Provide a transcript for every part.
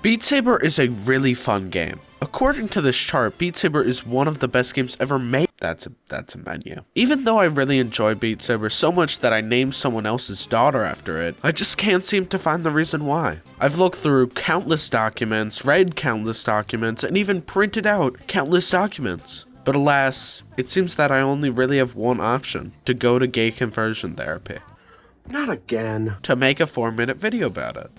Beat Saber is a really fun game. According to this chart, Beat Saber is one of the best games ever made. That's a menu. Even though I really enjoy Beat Saber so much that I named someone else's daughter after it, I just can't seem to find the reason why. I've looked through countless documents, read countless documents, and even printed out countless documents. But alas, it seems that I only really have one option: to go to gay conversion therapy. Not again. To make a 4-minute video about it.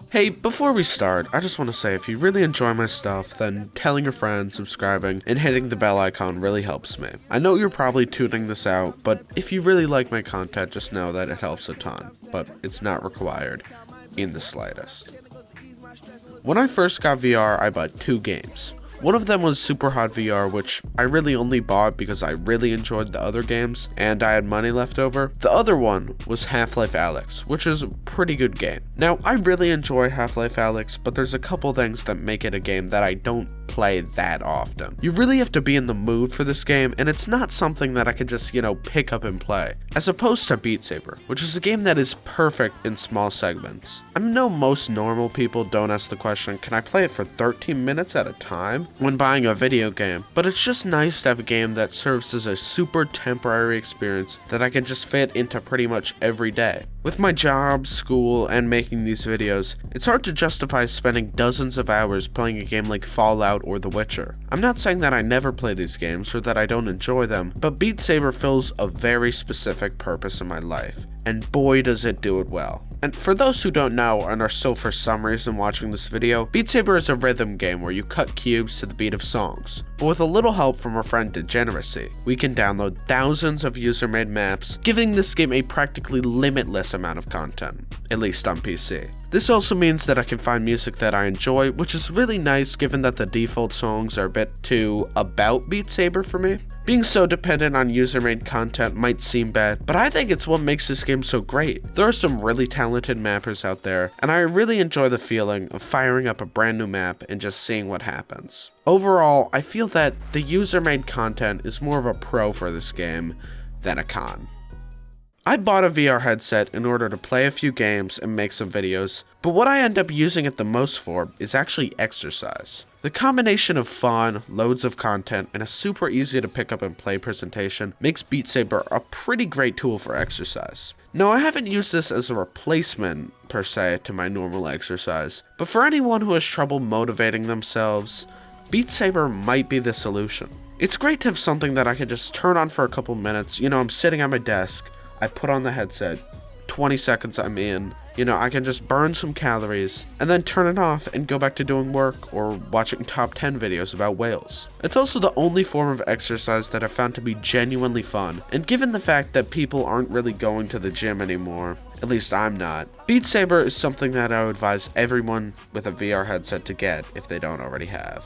Hey, before we start, I just want to say if you really enjoy my stuff, then telling your friends, subscribing, and hitting the bell icon really helps me. I know you're probably tuning this out, but if you really like my content, just know that it helps a ton, but it's not required in the slightest. When I first got VR, I bought 2 games. One of them was Superhot VR, which I really only bought because I really enjoyed the other games and I had money left over. The other one was Half-Life Alyx, which is a pretty good game. Now, I really enjoy Half-Life Alyx, but there's a couple things that make it a game that I don't play that often. You really have to be in the mood for this game, and it's not something that I could just, pick up and play. As opposed to Beat Saber, which is a game that is perfect in small segments. I know most normal people don't ask the question, can I play it for 13 minutes at a time when buying a video game? But it's just nice to have a game that serves as a super temporary experience that I can just fit into pretty much every day. With my job, school, and making these videos, it's hard to justify spending dozens of hours playing a game like Fallout or The Witcher. I'm not saying that I never play these games or that I don't enjoy them, but Beat Saber fills a very specific purpose in my life, and boy does it do it well. And for those who don't know and are still for some reason watching this video, Beat Saber is a rhythm game where you cut cubes to the beat of songs. But with a little help from our friend Degeneracy, we can download thousands of user-made maps, giving this game a practically limitless amount of content, at least on PC. This also means that I can find music that I enjoy, which is really nice given that the default songs are a bit too about Beat Saber for me. Being so dependent on user-made content might seem bad, but I think it's what makes this game so great. There are some really talented mappers out there, and I really enjoy the feeling of firing up a brand new map and just seeing what happens. Overall, I feel that the user-made content is more of a pro for this game than a con. I bought a VR headset in order to play a few games and make some videos, but what I end up using it the most for is actually exercise. The combination of fun, loads of content, and a super easy to pick up and play presentation makes Beat Saber a pretty great tool for exercise. No, I haven't used this as a replacement, per se, to my normal exercise, but for anyone who has trouble motivating themselves, Beat Saber might be the solution. It's great to have something that I can just turn on for a couple minutes. I'm sitting at my desk, I put on the headset, 20 seconds I'm in, I can just burn some calories, and then turn it off and go back to doing work or watching top 10 videos about whales. It's also the only form of exercise that I've found to be genuinely fun, and given the fact that people aren't really going to the gym anymore, at least I'm not, Beat Saber is something that I would advise everyone with a VR headset to get if they don't already have.